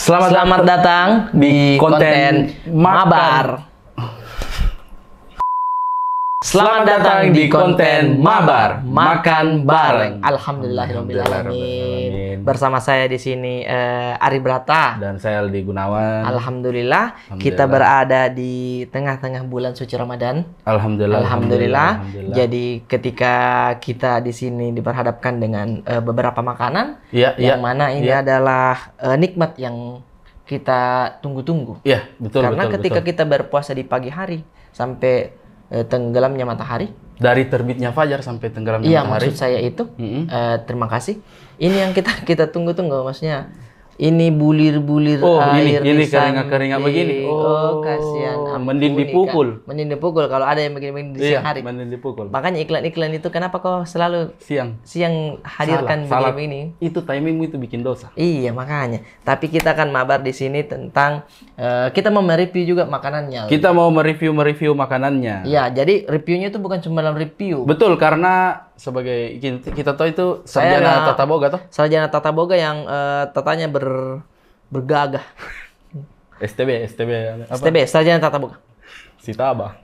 Selamat datang di konten Mabar. Selamat datang di konten Mabar, makan bareng. Alhamdulillahirobbilalamin. Bersama saya di sini Ari Brata dan saya Aldi Gunawan. Alhamdulillah, kita berada di tengah-tengah bulan suci Ramadan. Alhamdulillah. Jadi ketika kita di sini diperhadapkan dengan beberapa makanan, yang mana ini adalah nikmat yang kita tunggu-tunggu. Iya, betul. Karena ketika kita berpuasa di pagi hari sampai tenggelamnya matahari, dari terbitnya fajar sampai tenggelamnya maksud matahari. saya itu terima kasih. Ini yang kita tunggu-tunggu, maksudnya ini bulir-bulir air ini keringat-keringat begini. Kasihan. Mending dipukul. Mending dipukul kalau ada yang begini-begini di siang hari. Mending dipukul. Makanya iklan-iklan itu kenapa kok selalu siang hadirkan begini-begini? Itu timingmu itu bikin dosa. Iya, makanya. Tapi kita akan mabar di sini tentang kita mau mereview juga makanannya. Kita mau mereview makanannya. Iya, jadi reviewnya itu bukan cuma dalam review. Betul, karena sebagai kita tahu itu sarjana tata boga toh? Sarjana tata boga yang tatanya bergagah. STB apa? STB, sarjana tata boga. Sitaba.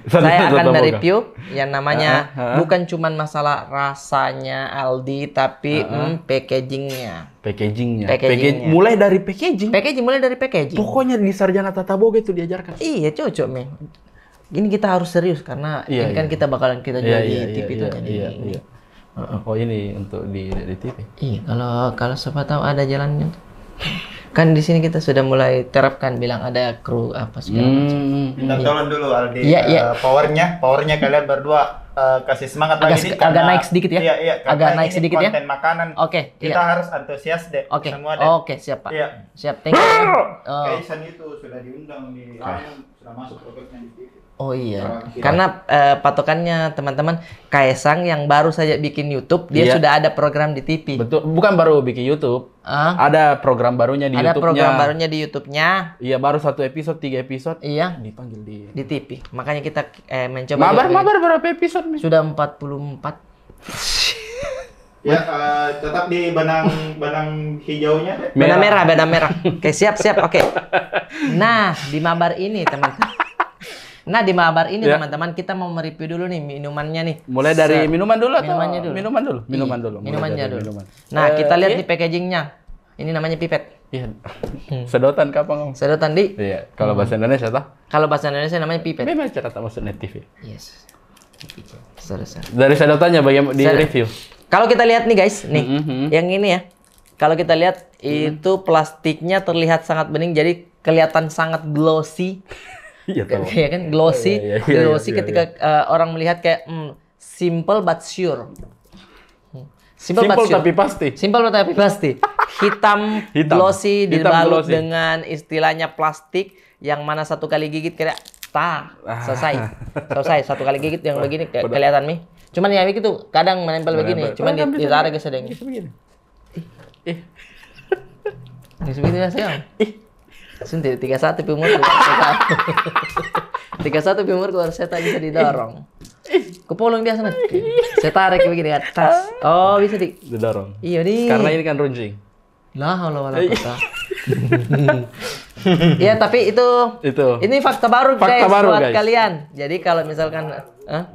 Saya akan mereview yang namanya bukan cuma masalah rasanya Aldi, tapi packagingnya. Mulai dari packaging. Mulai dari packaging. Pokoknya di sarjana tata boga itu diajarkan. Iya, cocok, men. Ini kita harus serius karena ini kan kita bakalan jual di TV itu. Iya. Oh, ini untuk di TV. Iya, kalau siapa tahu ada jalannya. Kan di sini kita sudah mulai terapkan bilang ada kru apa segala macam. Minta tolong dulu Aldi. Iya. Powernya kalian berdua kasih semangat lagi agak naik sedikit ya. Iya. Agak naik sedikit ya. Konten makanan. Oke. Kita harus antusias deh. Semua deh. Oke, siap Pak. Iya. Siap. Thank you. Kaisan itu sudah diundang di sudah masuk produknya di TV. Oh iya, karena patokannya teman-teman, Kaisang yang baru saja bikin YouTube, dia sudah ada program di TV. Betul, bukan baru bikin YouTube. Ada program barunya di YouTube-nya. Ada program barunya di YouTube-nya. Iya, baru 1 episode, 3 episode. Iya. Dipanggil di TV. Makanya kita mencoba. Mabar berapa episode nih? Sudah 44. Ya, tetap di benang hijaunya. Benang merah. Oke, siap. Oke. Nah, di Mabar ini teman-teman. Teman-teman, kita mau mereview dulu nih minumannya nih. Mulai dari minuman dulu atau? Minumannya dulu. Nah, kita lihat nih packagingnya. Ini namanya pipet. Iya. Sedotan kapan? Sedotan di? Iya. Kalau bahasa Indonesia toh? Kalau bahasa Indonesia namanya pipet. Memang cara tak masuk net TV. Yes. Dari sedotannya bagaimana di review? Kalau kita lihat nih guys, nih. Yang ini ya. Kalau kita lihat itu plastiknya terlihat sangat bening, jadi kelihatan sangat glossy. Iya kan, glossy ketika orang melihat kayak simple but sure. Simple tapi pasti. Hitam glossy dibalut dengan istilahnya plastik yang mana satu kali gigit kayak selesai. Satu kali gigit yang begini kelihatan nih. Cuman ya begitu, kadang menempel begini, cuman ditarik ke sedang. Begini. Begitu ya sayang. Suntik 31 umur keluar seta. 31 umur keluar seta bisa didorong. Kepolong biasa nanti. Saya tarik begini ke atas. Oh, bisa didorong. Iya nih. Karena ini kan runcing. Lah, wala kota. Iya, tapi itu ini fakta baru guys buat kalian. Jadi kalau misalkan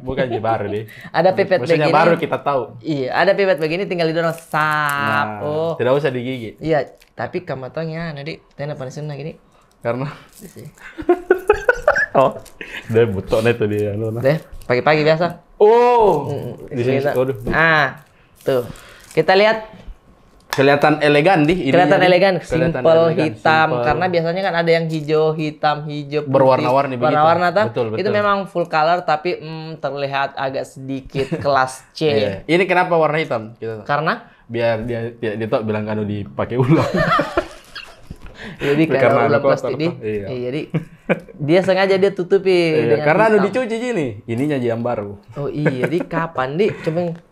bukan baru deh. Ada pipet begini. Baru kita tahu. Iya, ada pipet begini tinggal didorong sap. Tidak usah digigit. Iya, tapi kamu tanya nanti tena panisnya gini. Karena dia butoknya itu dia. Deh, pagi-pagi biasa. Di sini. Tuh. Kita lihat kelihatan elegan kelihatan elegan, simple, hitam. Karena biasanya kan ada yang hijau, hitam, hijau, berwarna-warni begitu. Warna-warna betul. Itu memang full color tapi terlihat agak sedikit kelas C. Ini kenapa warna hitam? Karena biar dia tuh bilang kan dipakai ulang. Jadi karena ulang plastik jadi dia sengaja dia tutupi karena dicuci gini. Ininya yang baru. Oh iya, di kapan coba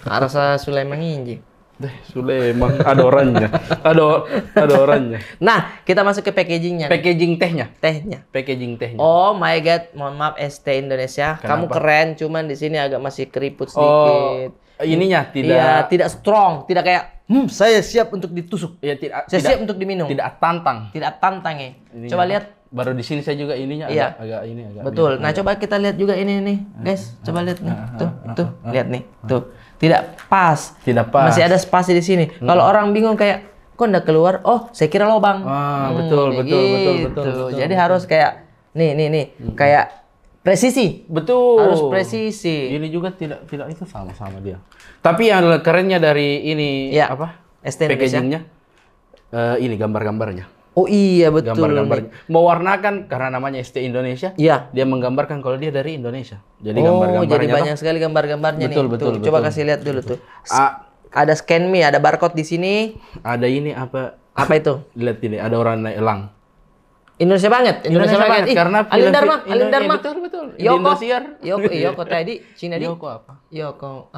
rasa Sulaiman inji. Sulaiman ada orangnya. Ada orangnya. Nah, kita masuk ke packagingnya. Packaging tehnya. Packaging tehnya. Oh my god, mohon maaf ST Indonesia. Kenapa? Kamu keren, cuman di sini agak masih keriput sedikit. Ininya tidak strong, tidak kayak saya siap untuk ditusuk. Iya, tidak. Saya siap untuk diminum. Tidak tantang. Tidak tantang ya. Coba lihat. Baru di sini saya juga ininya iya. agak Betul. Nah, coba kita lihat juga ini nih, guys. Coba lihat nih. Tuh, lihat nih. Tuh. Tidak pas. Tidak pas. Masih ada spasi di sini. Kalau orang bingung kayak kok nggak keluar? Oh, saya kira lubang. Betul. Jadi harus kayak nih. Kayak presisi. Betul. Harus presisi. Ini juga tidak itu sama dia. Tapi yang kerennya dari ini apa? ST Indonesia. Packagingnya ini gambar-gambarnya. Oh iya betul. Gambar-gambarnya. Mewarnakan karena namanya ST Indonesia. Iya. Dia menggambarkan kalau dia dari Indonesia. Jadi gambar-gambarnya. Jadi banyak sekali gambar-gambarnya nih. Betul. Coba kasih lihat dulu tuh. Ada scan me, ada barcode di sini. Ada ini apa? Apa itu? Lihat ini, ada orang naik elang. Indonesia banget. Karena Alin Dharma. Betul. Yoko tadi Cina di. Yoko apa? Yoko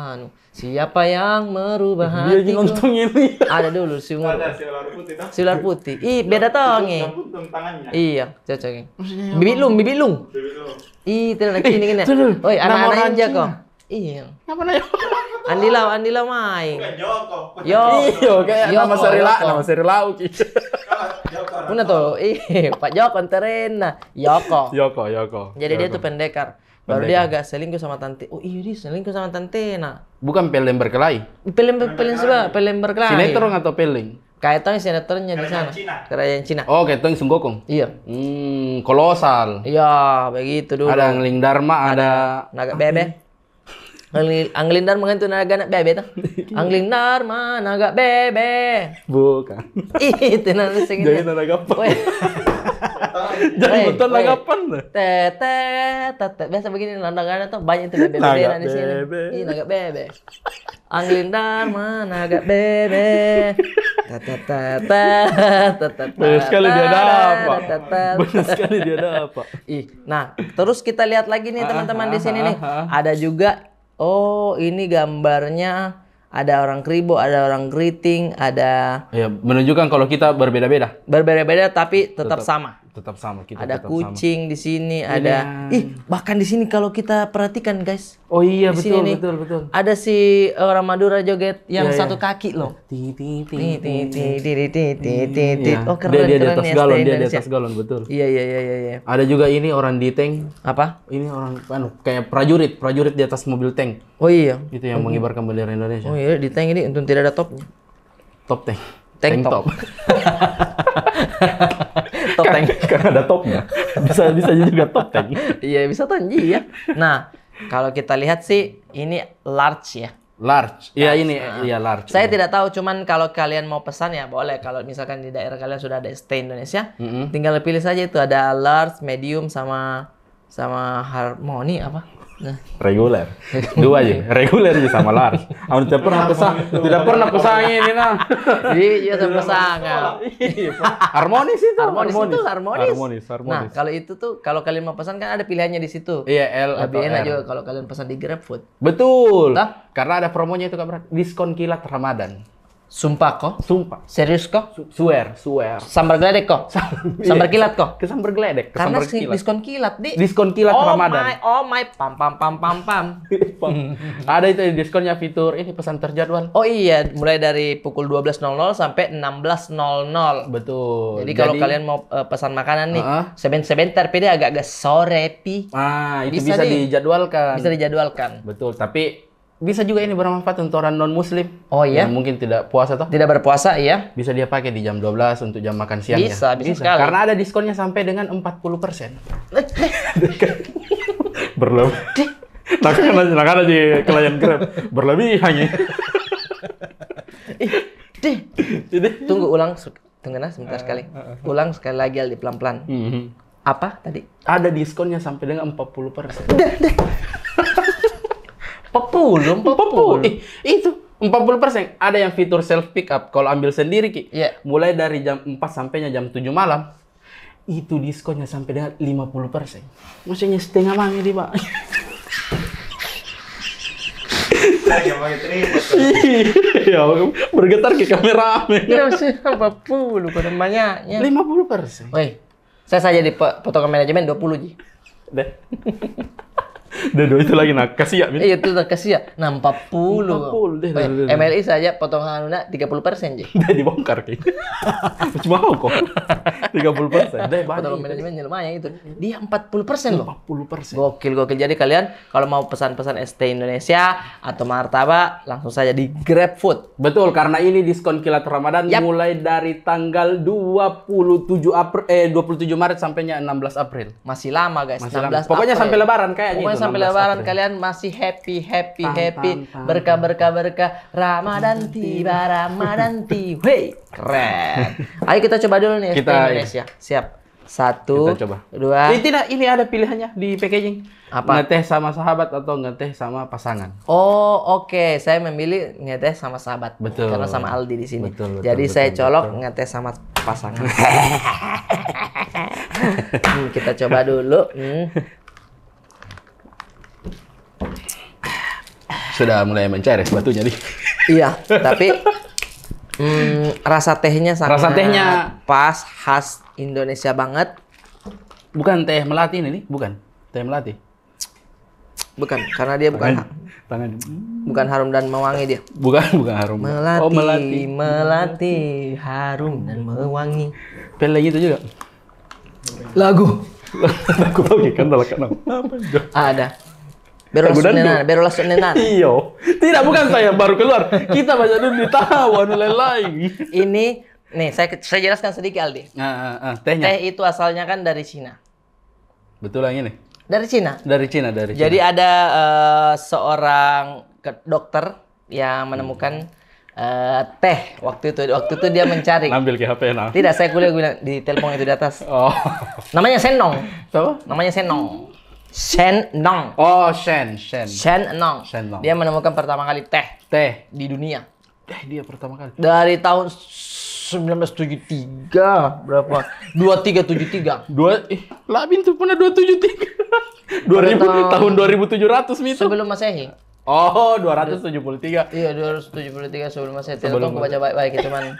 siapa yang merubah hati? Dia nonton ini. Ada dulu Ada si ular putih. Ih, beda tonge. Iya, cocok. Bibit lung. Ih, tidak lagi ini. Oi, anak-anak ninja kok. Iya. Apa namanya? Andi Lau main. Bukan Joko. Iya, kayak nama seri lau gitu. Mana tuh? Pak Joko terena. Yoko. Jadi dia tuh pendekar. Baru dia agak selingkuh sama tante. Oh iya, dia selingkuh sama tante. Nah, bukan pelem berkelahi. Pelem berkelahi. Sinetron atau peleng? Kaitannya sinetronnya di sana. Kerajaan Cina. Oh, kaitannya Sun Gokong. Iya. Kolosal. Iya, begitu dulu. Ada Angling Dharma, ada Naga Bebe. Angling Dharma kan tuh naga bebe tuh. Angling Dharma, naga bebe. Bukan. Itu nanti sing. Jadi nagapan. Jadi betul nagapan. Tete. Biasa begini nandangana tuh banyak tuh bebe di sini. Ih, naga bebe. Angling Dharma, naga bebe. Banyak sekali dia dapat. Nah, terus kita lihat lagi nih teman-teman di sini nih. Ada juga ini gambarnya ada orang kribo, ada orang keriting, ada ya menunjukkan kalau kita berbeda-beda. Berbeda-beda tapi tetap sama. Tetap sama kita. Ada kucing di sini, ada bahkan di sini kalau kita perhatikan guys. Oh iya betul. Ada si orang Madura joget yang satu kaki loh. Oh keren dia di atas galon, betul. Iya. Ada juga ini orang di tank. Apa? Ini orang kayak prajurit di atas mobil tank. Oh iya. Itu yang mengibarkan bendera Indonesia. Oh iya, di tank ini untung tidak ada topnya. Top tank. Tank top. Top tank karena ada topnya. Bisa juga top tank. Iya, bisa tonji ya. Nah, kalau kita lihat sih ini large ya. Large. Iya ini large. Saya tidak tahu, cuman kalau kalian mau pesan ya boleh. Kalau misalkan di daerah kalian sudah ada ST Indonesia, tinggal pilih saja itu ada large, medium sama harmoni apa? Nah. Reguler. Dua aja. Reguler aja sama large. Aku tidak pernah pesan ini nah. Iya, sama pesan. Harmonis itu. Harmonis. Nah, kalau itu tuh kalau kalian mau pesan kan ada pilihannya di situ. Iya, L lebih atau enak R. juga kalau kalian pesan di GrabFood. Betul. Nah? Karena ada promonya itu Kak, diskon kilat Ramadan. Sumpah kok? Sumpah. Serius kok? Swear. Sambar geledek kok? Sambar kilat kok? Kesambar geledek. Karena diskon kilat di. Diskon kilat Ramadan. Oh my, pam. Ada itu diskonnya fitur ini pesan terjadwal. Oh iya, mulai dari pukul 12.00 sampai 16.00. Betul. Jadi kalau kalian mau pesan makanan nih, sebentar, PD agak-agak sore pi. Itu bisa dijadwalkan. Bisa dijadwalkan. Betul, tapi bisa juga ini bermanfaat untuk orang non-muslim. Oh iya? Yang mungkin tidak puasa toh? Tidak berpuasa, iya. Bisa dia pakai di jam 12 untuk jam makan siangnya. Bisa sekali. Karena ada diskonnya sampai dengan 40%. Berlebih. Nakana di klien Grab. Berlebihan ya. Tunggu ulang. Tunggu sebentar sekali. Ulang sekali lagi Aldi pelan-pelan. Apa tadi? Ada diskonnya sampai dengan 40%. Itu 40%. Ada yang fitur self pick up kalau ambil sendiri Ki. Yeah. Mulai dari jam 4 sampainya jam 7 malam. Itu diskonnya sampai dengan 50%. Maksudnya setengah mangnya di Pak. Iya, bergetar ke kamera. Kira sih 40 pada banyaknya. 50%. Woi, saya saja di foto manajemen 20 ji. Deh. Dedo itu lagi nak kasih ya. Iya itu nak kasih ya. Nah 40 deh. MLI saja potongan 30% je. Dia dibongkar kayaknya. Cuma kok 30%. Deh Potongan manajemennya lumayan itu. Dia 40% loh. 40%. Gokil. Jadi kalian kalau mau pesan-pesan ST Indonesia atau martabak langsung saja di GrabFood. Betul, karena ini diskon Kilat Ramadan mulai dari tanggal 27 Maret sampainya 16 April. Masih lama guys. Masih lama. Pokoknya sampai Lebaran kayaknya. Pokoknya sampai Lebaran kalian masih happy. Berkah. Ramadan tiba. Wey, keren. Ayo kita coba dulu nih ST Indonesia. Siap. 1, 2. Tidak, ini ada pilihannya di packaging. Apa? Ngeteh sama sahabat atau ngeteh sama pasangan. Oh, oke. Saya memilih ngeteh sama sahabat. Betul. Karena sama Aldi di sini. Betul, jadi saya colok ngeteh sama pasangan. Kita coba dulu. Sudah mulai mencair es batunya nih. Iya, tapi rasa tehnya sangat pas, khas Indonesia banget. Bukan teh melati ini, bukan teh melati. Bukan, karena dia bukan bukan harum dan mewangi dia. Bukan harum. Melati, harum dan mewangi. Pel gitu juga. Lagu lagi kan ada. Baru langsung nenan. Iyo. Tidak, bukan saya baru keluar. Kita baca dulu ditawan lain. Ini nih saya jelaskan sedikit Aldi. Tehnya. Teh itu asalnya kan dari Cina. Betul yang ini. Dari Cina. Jadi ada seorang dokter yang menemukan teh waktu itu dia mencari. Ambil ke HP nah. Tidak, saya kuliah di telepon itu di atas. Oh. Namanya Sennong. Apa? Namanya Sennong. Sennong. Oh, Sennong. Sennong. Dia menemukan pertama kali teh di dunia. Dia pertama kali. Dari tahun 1973 berapa? 2373. Labin tuh pernah 273. 2000 tahun 2700 itu. Sebelum Masehi. Oh, 273. Iya, 273 sebelum Masehi. Tidak tahu baca baik-baik itu man.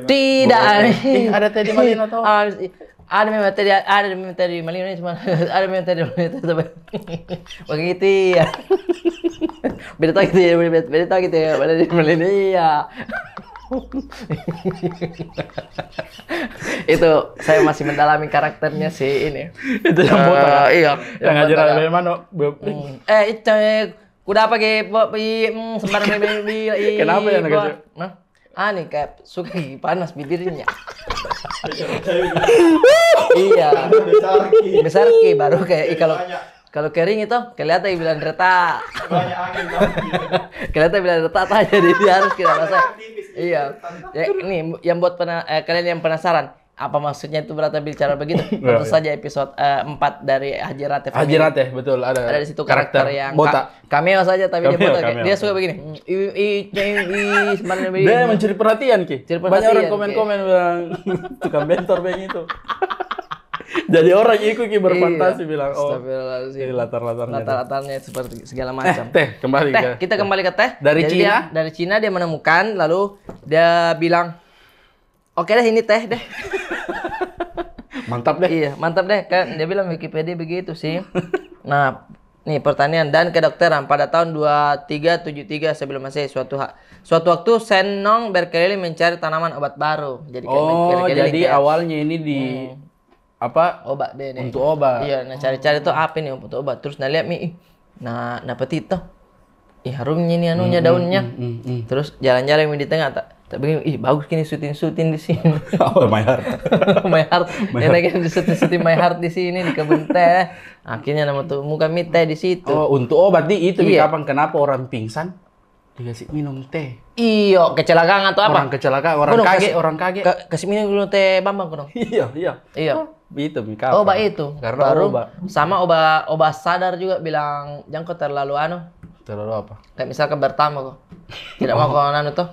Tidak. Ada teh di Malino toh. Ada memang tadi Malino ini cuma ada memang tadi begitu ya. Beda gitu ya. Malino ya. Itu saya masih mendalami karakternya si ini. Itu yang botak. Iya. Yang ngajar dari mana? Itu kuda pakai sembarang Kenapa ya ngajar? Nih kayak suka gigi panas bibirnya. Iya. Besar ki baru kayak kalau kering itu kelihatan bilang retak. Kelihatan bilang retak aja dia harus kita rasa. Iya. Ya, ini yang buat kalian yang penasaran apa maksudnya itu berarti bicara begitu? Tentu saja episode 4 dari Haji Rateh. Haji Rateh betul ada di situ karakter yang botak. Cameo saja tapi dia botak. Dia suka begini. Dia mencuri perhatian ki. Banyak orang komen-komen bilang tukang bentor begitu. Jadi orang ikut ki berfantasi bilang ini latar-latarnya seperti segala macam. Kita kembali ke teh. Dari Cina dia menemukan lalu dia bilang oke deh ini teh deh. Mantap deh. Iya, mantap deh. Kan dia bilang Wikipedia begitu sih. Nah, nih pertanian dan kedokteran pada tahun 2373 sebelum Masehi suatu waktu Sennong berkeliling mencari tanaman obat baru. Jadi awalnya ini di obat deh. Untuk obat. Iya, nah cari-cari tuh apa nih untuk obat. Terus lihat nah petito. Harumnya nih anunya daunnya. Terus jalan-jalan di tengah tak begini, bagus gini syuting di sini. My Heart. My Heart. Enak di syuting My Heart di sini di kebun teh. Akhirnya nama tuh muka teh di situ. Oh, untuk obat itu kapan kenapa orang pingsan dikasih minum teh? Iya, kecelakaan atau apa? Orang kaget. Kasih minum dulu teh Bambang kono. Iya. Itu kapan? Obat itu. Karena baru sama obat sadar juga bilang jangan terlalu Terlalu apa? Kayak misalkan bertamu kok. Tidak mau kau tuh.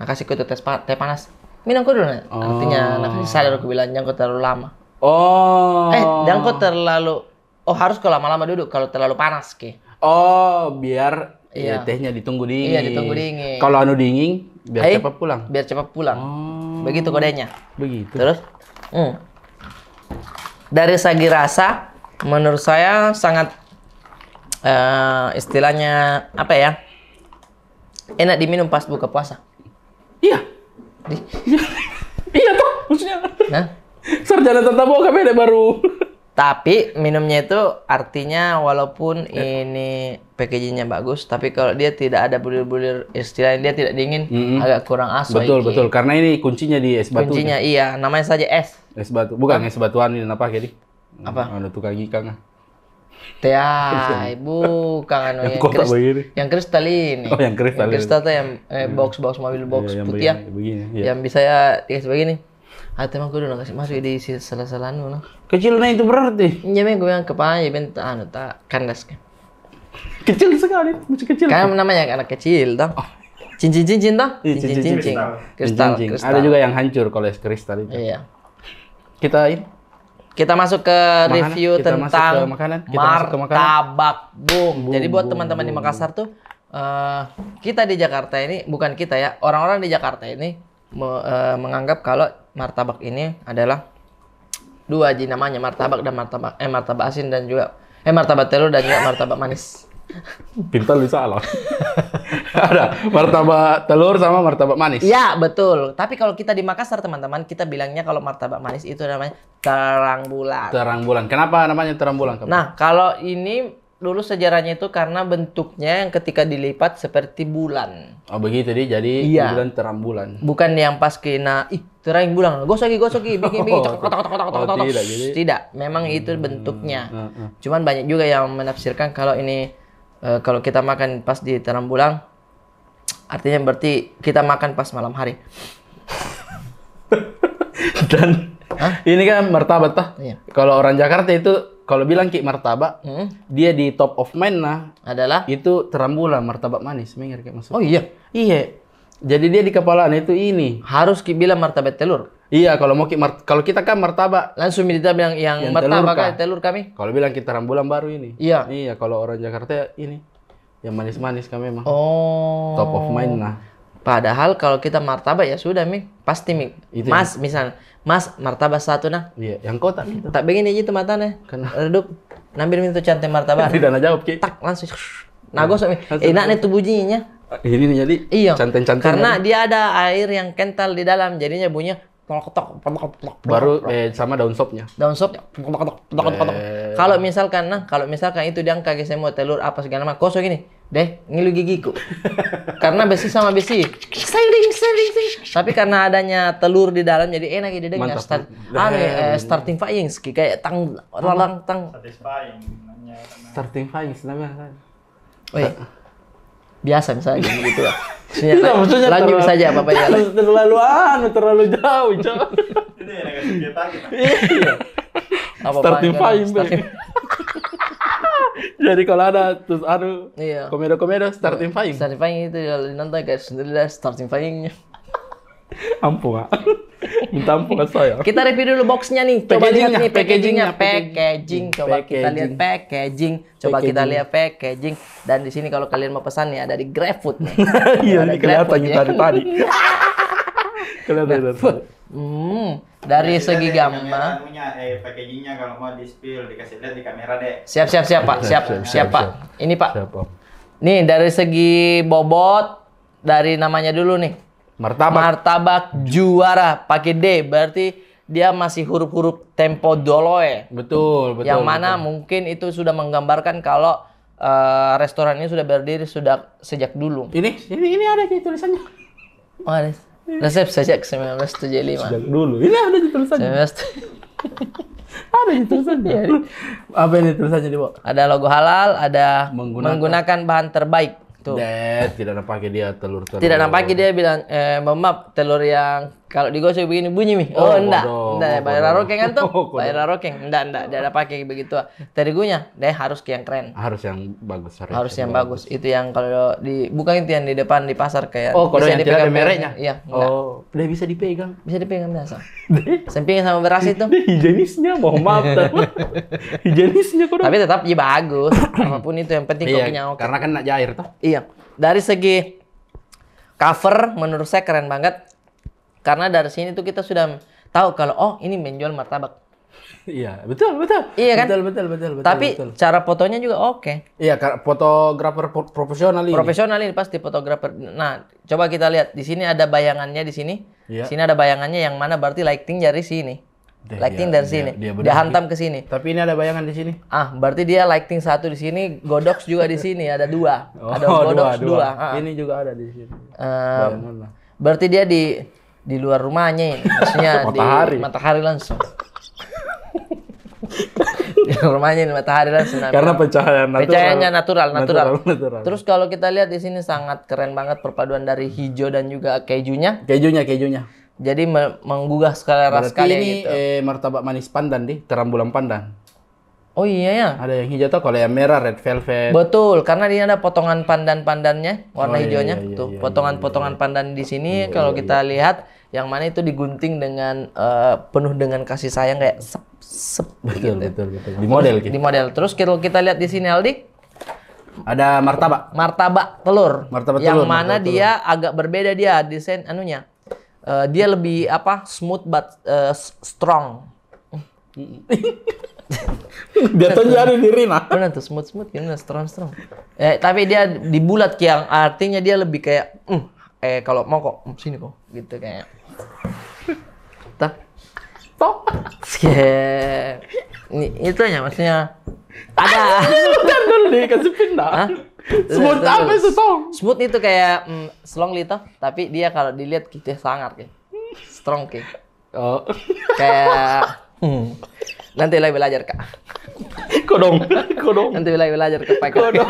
Nah kasih ku teh panas. Minum ku dulu. Artinya kasih sadar aku bilang jangan kau terlalu lama. Jangan kau terlalu harus kau lama-lama duduk kalau terlalu panas ke. Biar tehnya ditunggu dingin. Iya, ditunggu dingin. Kalau dingin biar cepat pulang. Begitu kodenya. Begitu. Terus dari segi rasa Menurut saya sangat istilahnya apa ya? Enak diminum pas buka puasa. Iya. Iya toh, maksudnya. Nah, sarjana tata boga beda baru. tapi minumnya itu artinya walaupun ini packagingnya bagus, tapi kalau dia tidak ada bulir-bulir, istilahnya dia tidak dingin, agak kurang aso. Betul, karena ini kuncinya di es batu. Kuncinya iya, namanya saja es. Es batu, bukan es batuan ini apa jadi? Apa? Ada tukang ikan. Teh, bukan anu yang kristal ini. Oh, yang kristal. Yang kristal tuh yang box mobil box putih ya. Yang bisa ya dikasih begini. Teman gue udah kasih masuk di salah-salah anu. Kecilnya itu berarti? Iya, gue yang kepala ya bentar anu tak kandas kan. Kecil sekali, masih kecil. Kan namanya anak kecil toh. Cincin toh? Cincin. Kristal. Ada juga yang hancur kalau es kristal itu. Iya. Kita masuk ke review tentang martabak. Boom. Jadi buat teman-teman di Makassar tuh, kita di Jakarta ini, bukan kita ya, orang-orang di Jakarta ini menganggap kalau martabak ini adalah dua namanya, martabak dan martabak asin dan juga martabak telur dan juga martabak manis. Pintar lu salah. Ada martabak telur sama martabak manis. Ya, betul. Tapi kalau kita di Makassar, teman-teman, kita bilangnya kalau martabak manis itu namanya terang bulan. Terang bulan. Kenapa namanya terang bulan? Nah, kalau ini dulu sejarahnya itu karena bentuknya yang ketika dilipat seperti bulan. Oh, begitu jadi bulan terang bulan. Bukan yang pas kena terang bulan. Gosoki, bikin kotak. Tidak, memang itu bentuknya. Cuman banyak juga yang menafsirkan kalau ini kalau kita makan pas di terang bulan, artinya berarti kita makan pas malam hari. Dan ini kan martabak tah. Iya. Kalau orang Jakarta itu kalau bilang ki martabak, dia di top of mind adalah itu terang bulan martabak manis, mengerti maksud? Oh iya. Iya. Jadi dia di kepala itu ini. Harus ki bilang martabak telur. Iya, kalau mau kalau kita kan martabak langsung kita bilang yang martabak telur kami. Kalau bilang kita terang bulan baru ini. Iya. Iya, kalau orang Jakarta ini yang manis-manis kami memang. Oh. Top of mind Padahal kalau kita martabak ya sudah pasti itu Mas ya. Misal Mas martabak satu Iya, yang kotak gitu. Tak begini aja tuh matanya. Redup. Nambil itu cantik martabak. Tidak nak jawab ki. Tak langsung. Nah, gosok. Enak nih tuh bunyinya. Ini nih jadi. Iya. Cantik-cantik. Karena dia ada air yang kental di dalam, jadinya bunyinya tok. Baru sama daun sopnya. Daun sop. Kalau misalkan itu dia kagak semua telur apa segala macam, kosong gini. Deh, ngilu gigiku. Karena besi sama besi. Sering. Tapi karena adanya telur di dalam jadi enak didengar. Starting flying kayak tang. Starting flying namanya. Oh iya. Biasa misalnya gitu ya. Maksudnya lanjut saja Bapak ya. Terlalu jauh, Cok. Ini yang kasih kita. Iya. Starting flying. Jadi kalau ada terus komedo starting flying. Starting flying itu kalau nonton guys, starting flyingnya. Ampun, minta ampun saya. Kita review dulu boxnya nih. Coba lihat nih packaging. Coba kita lihat packaging. Coba kita lihat packaging. Dan di sini kalau kalian mau pesan nih ada di GrabFood nih. Iya, ini kelihatan tadi. Kelihatan. Dari segi gambar. Packagingnya kalau mau di spill dikasih lihat di kamera deh. Siap Pak. Ini Pak. Nih dari segi bobot, dari namanya dulu nih. Martabak juara pakai D, berarti dia masih huruf-huruf tempo doloe. Betul. Yang mana mungkin itu sudah menggambarkan kalau restoran ini sudah berdiri sejak dulu. Ini ada di tulisannya. Oh, ada. Resep sejak 1975. Sejak dulu. Ini ada di tulisannya. Ada di tulisannya. Apa ini tulisannya di bawah? Ada logo halal, ada menggunakan bahan terbaik. Tuh. Tidak nampak dia telur. Tidak nampak dia bilang, maaf telur yang kalau digosok begini bunyi mi. Oh, enggak. Bayar rokeng kan tuh? Bayar rokeng. Enggak. Dia ada pakai begitu. Terigunya, deh harus yang keren. Harus yang bagus. Harus yang bagus. Itu yang kalau bukan itu yang di depan di pasar kayak. Oh, kalau yang tidak ada mereknya. Iya. Oh, udah bisa dipegang. Bisa dipegang biasa. Sampingnya sama beras itu. Higienisnya, mohon maaf. Higienisnya kurang. Tapi tetap bagus. Apapun itu yang penting kopinya oke. Karena kan nak jair toh. Iya. Dari segi cover menurut saya keren banget. Karena dari sini tuh kita sudah tahu kalau ini menjual martabak. Iya, betul. Iya kan? Betul. Tapi betul. cara fotonya juga oke. Iya, fotografer profesional ini. Profesional ini pasti fotografer. Nah, coba kita lihat di sini ada bayangannya di sini. Iya. Sini ada bayangannya yang mana berarti lighting dari sini. Lighting dari sini. Dia hantam ke sini. Tapi ini ada bayangan di sini. Berarti dia lighting satu di sini, godox juga di sini, ada dua. Ada godox dua. Ini juga ada di sini. Berarti dia di luar rumahnya ini. Maksudnya matahari. di matahari langsung. Di rumahnya ini matahari langsung. Karena pencahayaannya natural. Terus kalau kita lihat di sini sangat keren banget perpaduan dari hijau dan juga kejunya. Jadi menggugah selera sekali ini gitu. Martabak manis pandan terang bulan pandan. Oh iya ya. Ada yang hijau tuh, kalau yang merah red velvet. Betul, karena ini ada potongan pandan-pandannya warna hijaunya. Tuh, potongan-potongan pandan di sini kalau kita lihat yang mana itu digunting dengan penuh dengan kasih sayang kayak betul. Di model. Terus kalau kita lihat di sini Aldi ada martabak telur. Yang mana dia agak berbeda dia desain anunya. Dia lebih smooth but strong. Dia tuh jadi diri Benar tuh smooth gimana strong. Tapi dia dibulat yang artinya dia lebih kayak kalau mau kok sini kok gitu kayak. Ini itunya maksudnya ada. Kan dulu dikasih pindah. Smooth apa itu Tom? Smooth itu kayak slong gitu, tapi dia kalau dilihat gitu sangar kayak strong kayak. Oh. Kayak nanti lagi belajar Kak. Kodong. Nanti lagi belajar ke Pak. Kodong.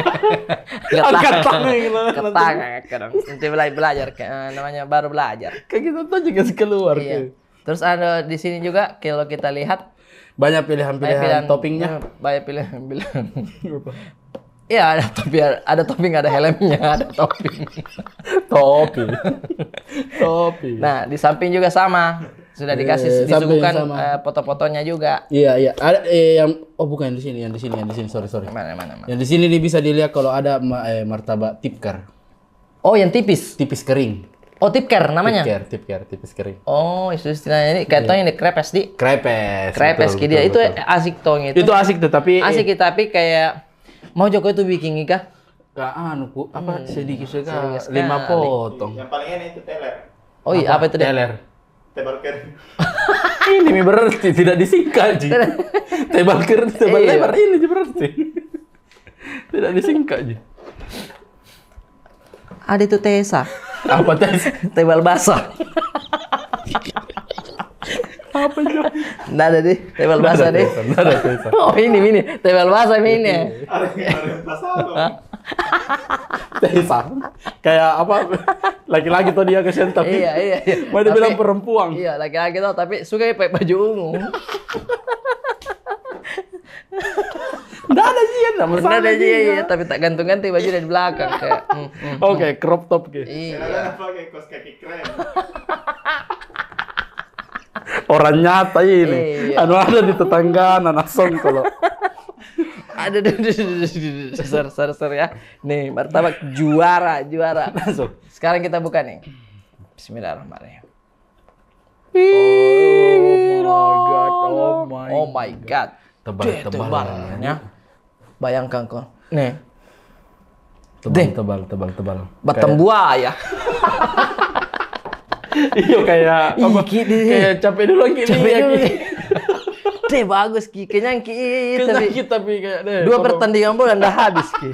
Kadang. Nanti lagi belajar namanya baru belajar. Kayak kita tuh juga keluar. Iya. Terus ada di sini juga kalau kita lihat banyak pilihan toppingnya. Banyak pilihan. Iya, ada topping, ada helmnya, ada topping. Topi. Nah, di samping juga sama. Sudah disuguhkan foto-fotonya juga. Iya. Ada yang bukan yang di sini, sorry. Mana. Yang di sini bisa dilihat kalau ada martabak tipker. Oh, yang tipis. Tipis kering. Oh, tipker namanya? Tipker, tipis kering. Oh, istilahnya ini kayak ini krepes di. Krepes dia. Itu asik tong itu. Itu asik tuh tapi kayak mau Joko itu bikin kah? Sedikit sekali. 5 potong. Yang paling enak itu teler. Oh iya, apa itu teler? Tebal kering. Ini berarti tidak disingkat, Ji. Tebal lebar ini berarti. Tidak disingkat, Ji. Ada itu Tesa. Apa Tesa? Tebal basah. Apa itu? Nggak ada deh, tebal basah deh. Nggak ada Tesa. Oh ini, tebal basah ini. Ada Tesa. Kayak apa? Laki-laki tuh dia kesian tapi. Iya. Mau dibilang perempuan. Iya, laki-laki tuh tapi suka pakai baju ungu. Nggak ada sih, nggak ada sih, tapi tak gantung-ganti baju dari belakang kayak. Oke, crop top gitu. Iya. Pakai kaos kaki keren. Orang nyata ini. Iya. Ada di tetangga, langsung kalau. Ada ser ya. Nih, martabak juara. Langsung. Sekarang kita buka nih. Bismillahirrahmanirrahim. Oh my god. Tebalnya. Bayangkan kok. Nih. Tebal. Batang buaya. Iya kayak apa? Kayak capek dulu Ki. Deh bagus Ki. Kenyang Ki. Tapi kayak deh. 2 pertandingan bola udah habis Ki.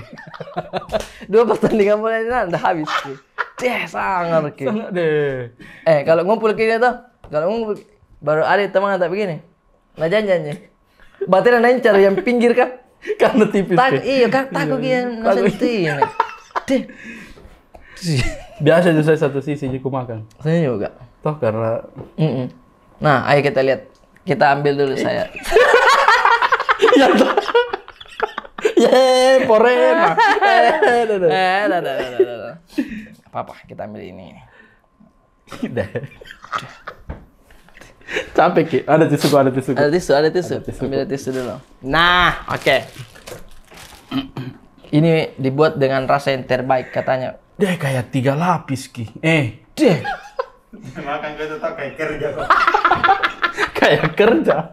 2 pertandingan bola udah habis Ki. Deh sangar Ki. Sangat deh. Kalau ngumpul Ki tuh, baru ada teman tak begini. Nah jangan. Berarti ada cari yang pinggir kah? Karena tipis. Iya kan takut yang nasi Deh. Biasa saya satu sisi aku makan. Saya juga. Toh karena. Nah, ayo kita lihat. Kita ambil dulu saya. Porena. Apa-apa, kita ambil ini. Capek Ki. Ada tisu. Ada tisu. Ambil tisu dulu. Nah, oke. Ini dibuat dengan rasa yang terbaik katanya. Deh kayak 3 lapis Ki. Deh. Makan gue tetap kayak kerja kok. Kayak kerja.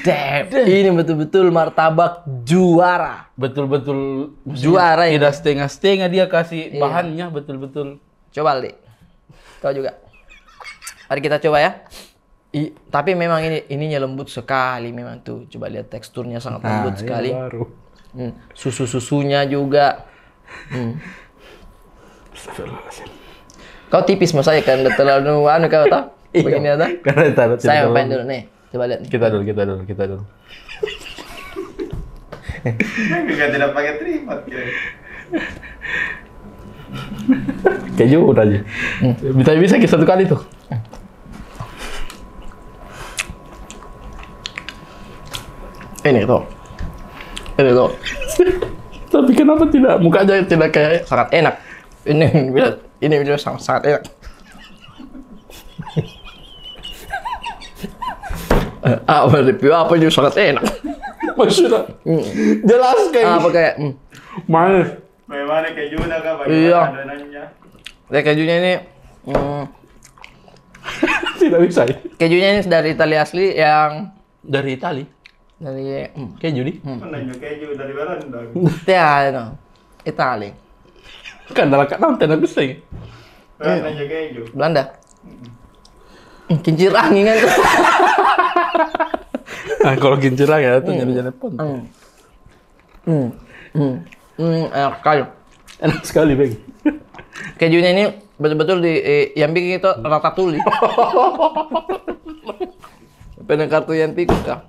Ini betul-betul martabak juara. Betul-betul juara ini. Tidak setengah-setengah dia kasih bahannya betul-betul. Coba Li. Kau juga. Mari kita coba ya. Tapi memang ininya lembut sekali memang tuh. Coba lihat teksturnya sangat lembut sekali. Baru. Susunya juga. Kau tipis mas saya kan terlalu kau tahu? Begini ada. Saya main dulu nih. Coba lihat. Kita dulu. Juga tidak pakai trimat ya. Keju udah aja. Bisa kita satu kali tuh. Ini tuh. Tapi kenapa tidak mukanya tidak kayak sangat enak. Ini video sangat enak. Review apa juga sangat enak. Maksudnya jelaskan. Apa kayak manis. Bagaimana kejunya kah? Bagaimana adonannya? Kejunya ini tidak bisa. Kejunya ini dari Italia asli yang dari Italia. Dari keju nih. Nanya keju dari Belanda. Italia. Italia. Kan dalam nonton aku sih. Nanya keju. Belanda. Kincir angin kan. Nah, kalau kincir angin ya itu jadi pon. Enak sekali. Enak sekali, Bang. Kejunya ini betul-betul yang bikin itu ratatouille. Pengen kartu yang tikus kah?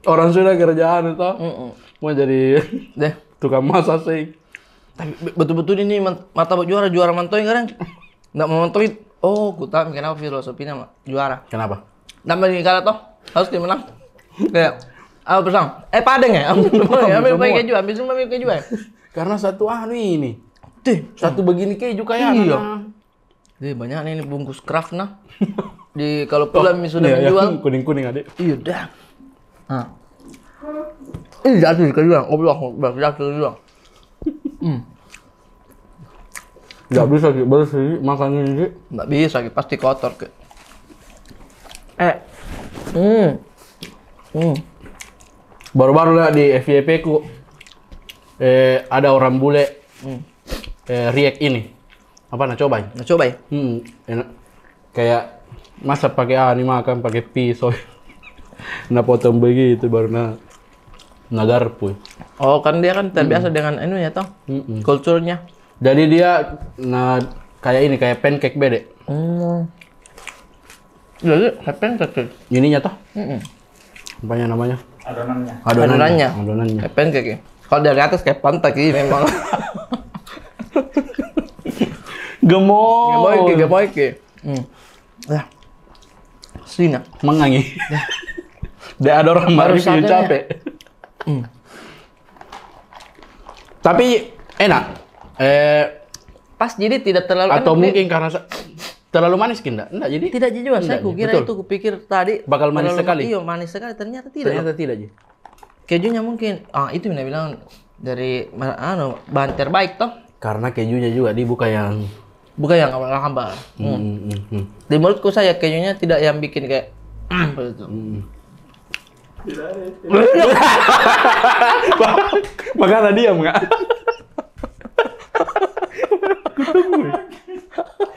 Orang sudah kerjaan itu mau jadi tukang masak sih. Tapi betul-betul ini martabak juara mantoy kan? Nggak mau mantoy. Oh, ku tahu kenapa filosofinya juara. Kenapa? Nambah di kalah toh harus dia menang. Kayak apa pesan? Padeng ya? Ambil keju, ambil semua keju ya. Karena satu ini. Satu begini keju kayak Deh banyak nih bungkus Kraft nah. Di kalau pulang sudah menjual kuning-kuning adik. Iya dah. Ini jatuh keju yang jatuh juga. Nggak bisa bersih makan ini. Nggak bisa, pasti kotor ke. Baru-baru lah di FYP ku ada orang bule react ini. Apa cobain? Cobain. Enak. Kayak masa pakai ini makan pakai pisau. Nah potong begitu baru nagarpu. Oh kan dia kan terbiasa dengan ya toh. Kulturnya. Jadi dia kayak pancake bede. Jadi pancake. Ininya toh? Apanya namanya? Adonannya. Adonannya. Pancake. Kalau dari atas kayak pantai ini memang. Gemoy. Ya. Sina. Mengangi. Dia ada orang baru capek. Tapi enak. Pas jadi tidak terlalu atau mungkin karena terlalu manis enggak jadi tidak juga saya kukira itu kupikir tadi bakal manis sekali. Iya manis sekali ternyata tidak Ji kejunya mungkin itu Mina bilang dari bahan terbaik toh karena kejunya juga dia bukan yang hamba. Di menurutku saya kejunya tidak yang bikin kayak begitu. Makanya diam nggak?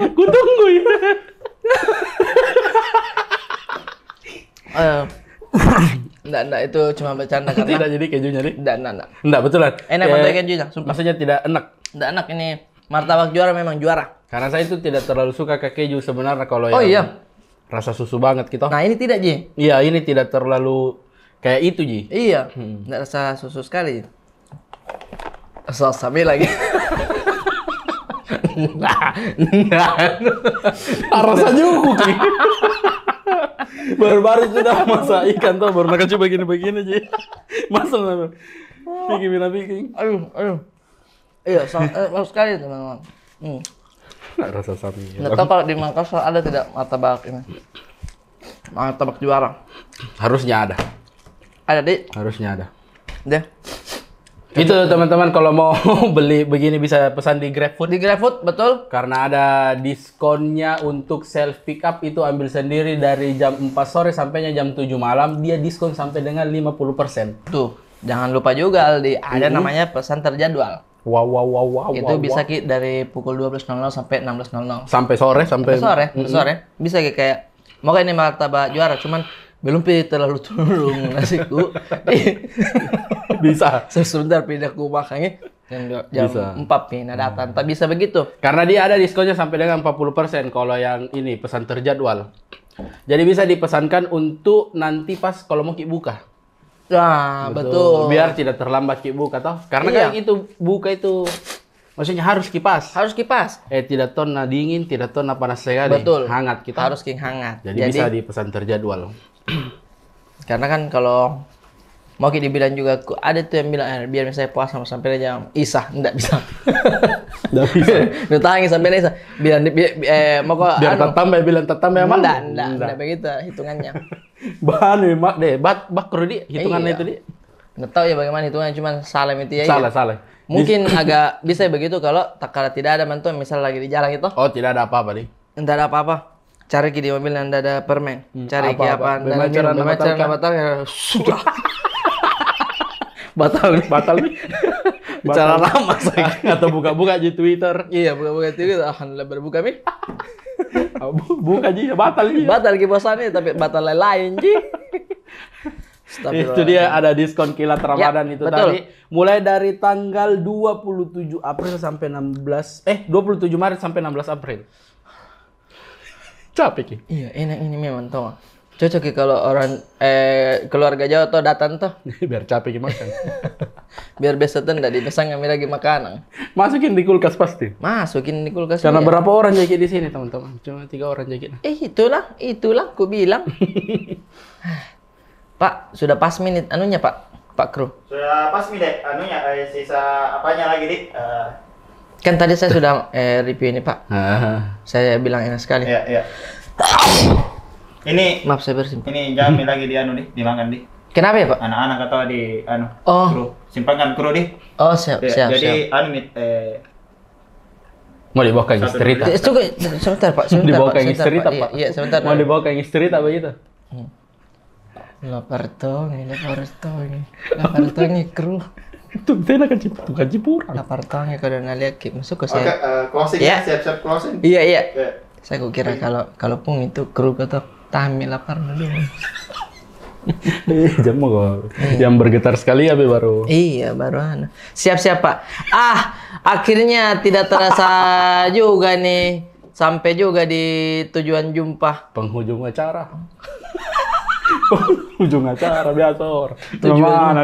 Kutunggu ya. Enggak itu cuma bercanda karena tidak jadi kejunya nih. Enggak betulan. Enak banget kejunya. Maksudnya tidak enak. Enggak enak ini martabak juara memang juara. Karena saya itu tidak terlalu suka ke keju sebenarnya kalau rasa susu banget gitu. Nah ini tidak Ji. Iya ini tidak terlalu kayak itu Ji. Iya. Enggak rasa susu sekali. Sabi lagi. Rasa juku Ki. Baru-baru sudah masak ikan tuh baru nak coba begini Ji. Masak bikin. Aduh. Iya, bagus sekali itu memang. Rasa sapi. Nggak tahu kalau di Makassar ada tidak martabak ini? Martabak juara. Harusnya ada. Ada, Dik? Harusnya ada. Deh. Itu teman-teman kalau mau beli begini bisa pesan di GrabFood. Di GrabFood, betul. Karena ada diskonnya untuk self pick up itu ambil sendiri dari jam 4 sore sampainya jam 7 malam. Dia diskon sampai dengan 50%. Tuh, jangan lupa juga Aldi, ada namanya pesan terjadwal. Wow. Itu bisa dari pukul 12.00 sampai 16.00. Sampai sore, sampai sore. Bisa kayak mau ini martabak juara, cuman belum terlalu turun nasiku. Bisa. Sebentar pindah ke makanya jam 4 pindah datang. Tak bisa begitu. Karena dia ada diskonnya sampai dengan 40% kalau yang ini pesan terjadwal. Jadi bisa dipesankan untuk nanti pas kalau mau buka. Nah, betul. Biar tidak terlambat buka toh. Karena kan itu buka itu maksudnya harus kipas. Harus kipas. Tidak tona dingin, tidak tona panas sekali. Betul. Hangat kita. Harus hangat. Jadi bisa dipesan terjadwal. Karena kan kalau mau dibilang juga ada tuh yang bilang biar misalnya puasa sampai jam Isya, enggak bisa. Enggak bisa. Nutangin sampai Isya. Bilang mau kok biar bilang tetambah emang. Enggak begitu hitungannya. Bahan mak deh, bakro di hitungannya itu di. Enggak tahu ya bagaimana hitungannya, cuman salah itu ya. Salah. Mungkin agak bisa begitu kalau tidak ada mantu misal lagi di jalan itu. Oh, tidak ada apa-apa nih. Enggak ada apa-apa. Cari di mobil yang ada permen. Cari apa? Batal sudah. Batal nih. Cara lama saya. Atau buka-buka di Twitter. Iya, buka-buka Twitter. Alhamdulillah berbuka nih. Buka aja batal nih. Batal bosannya tapi batal lain ji. Itu dia ada diskon kilat Ramadan itu betul. tadi. Mulai dari tanggal 27 April sampai 27 Maret sampai 16 April. Capek ki. Iya, enak ini memang toh. Cocok ya kalau orang keluarga Jawa tuh datang tuh. Biar capek makan. Biar besok tuh enggak dipesan ngambil lagi makanan. Masukin di kulkas pasti. Masukin di kulkas. Karena berapa orang jaga di sini, teman-teman? Cuma 3 orang jaga. Itulah ku bilang. Pak, sudah pas menit anunya, Pak Kru. Sudah pas menit anunya sisa apanya lagi, Dik? Kan tadi saya sudah review ini, Pak. Saya bilang enak sekali. Iya. Ini maaf saya bersin. Ini jamin lagi di dimakan di. Kenapa ya, Pak? Anak-anak atau di kru. Simpankan kru di. Oh, siap. Jadi mau dibawa ke istri tak? Sebentar, Pak. Dibawa ke istri tak, Pak? Iya, sebentar. Mau dibawa ke istri tak begitu? Lapar ini kru. Itu saya nak cipurang. Lapar tong ya kalau lihat masuk ke Oke, saya. closing ya, siap-siap closing. Iya. Saya kira kalau pun itu kru kata tampil lapar dulu. Jam kok. Yang bergetar sekali ya baru. Iya, baru Siap-siap, Pak. Akhirnya tidak terasa juga nih sampai juga di tujuan jumpa. Penghujung acara. Ujung acara biasa orang. Tujuan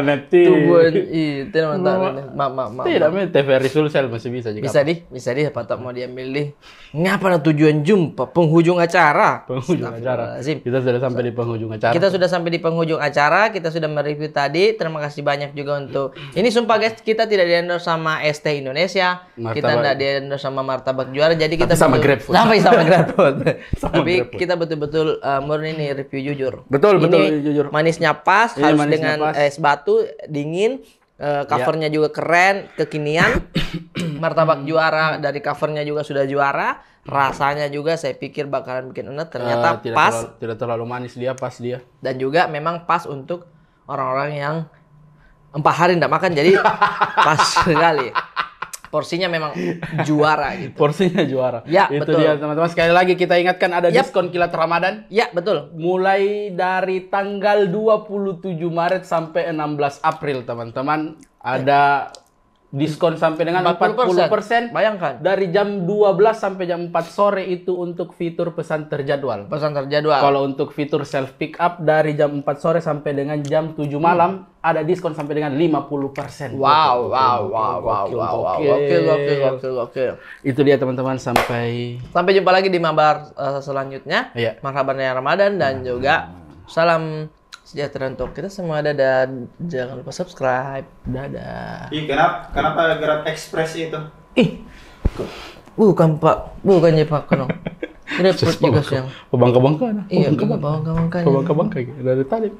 Tujuan maaf. Tidak, TVRI Sulsel masih bisa juga. Bisa di patah mau diambil di. Ngapa tujuan jumpa penghujung acara? Kita sudah sampai di penghujung acara. Kita sudah mereview tadi. Terima kasih banyak juga untuk ini sumpah guys, kita tidak di-endorse sama ST Indonesia. Kita tidak di-endorse sama Martabak Juara. Jadi kita sama GrabFood. Sama GrabFood. Tapi kita betul-betul murni nih review jujur. Betul, jujur. Manisnya pas, harus dengan es batu, dingin, covernya juga keren, kekinian. Martabak Juara dari covernya juga sudah juara. Rasanya juga saya pikir bakalan bikin enak, ternyata pas. Tidak terlalu manis pas dia. Dan juga memang pas untuk orang-orang yang 4 hari tidak makan, jadi pas sekali. Porsinya memang juara gitu. Porsinya juara. Ya, itu betul. dia teman-teman. Sekali lagi kita ingatkan ada diskon kilat Ramadan. Ya, betul. Mulai dari tanggal 27 Maret sampai 16 April, teman-teman. Ada diskon sampai dengan 40%. Bayangkan. Dari jam 12 sampai jam 4 sore itu untuk fitur pesan terjadwal. Kalau untuk fitur self pick up dari jam 4 sore sampai dengan jam 7 malam ada diskon sampai dengan 50%. Wow. Oke. Itu dia teman-teman, sampai jumpa lagi di mabar selanjutnya. Iya. Marhaban ya Ramadan dan juga salam sejahtera untuk kita semua. Dadah, jangan lupa subscribe. Dadah. Kenapa Grab Express itu? Bukan Pak, bukannya Pak Kenong. Repot juga sih yang Pembangka-bangka. Iya, pembangka-bangka. Dari tadi.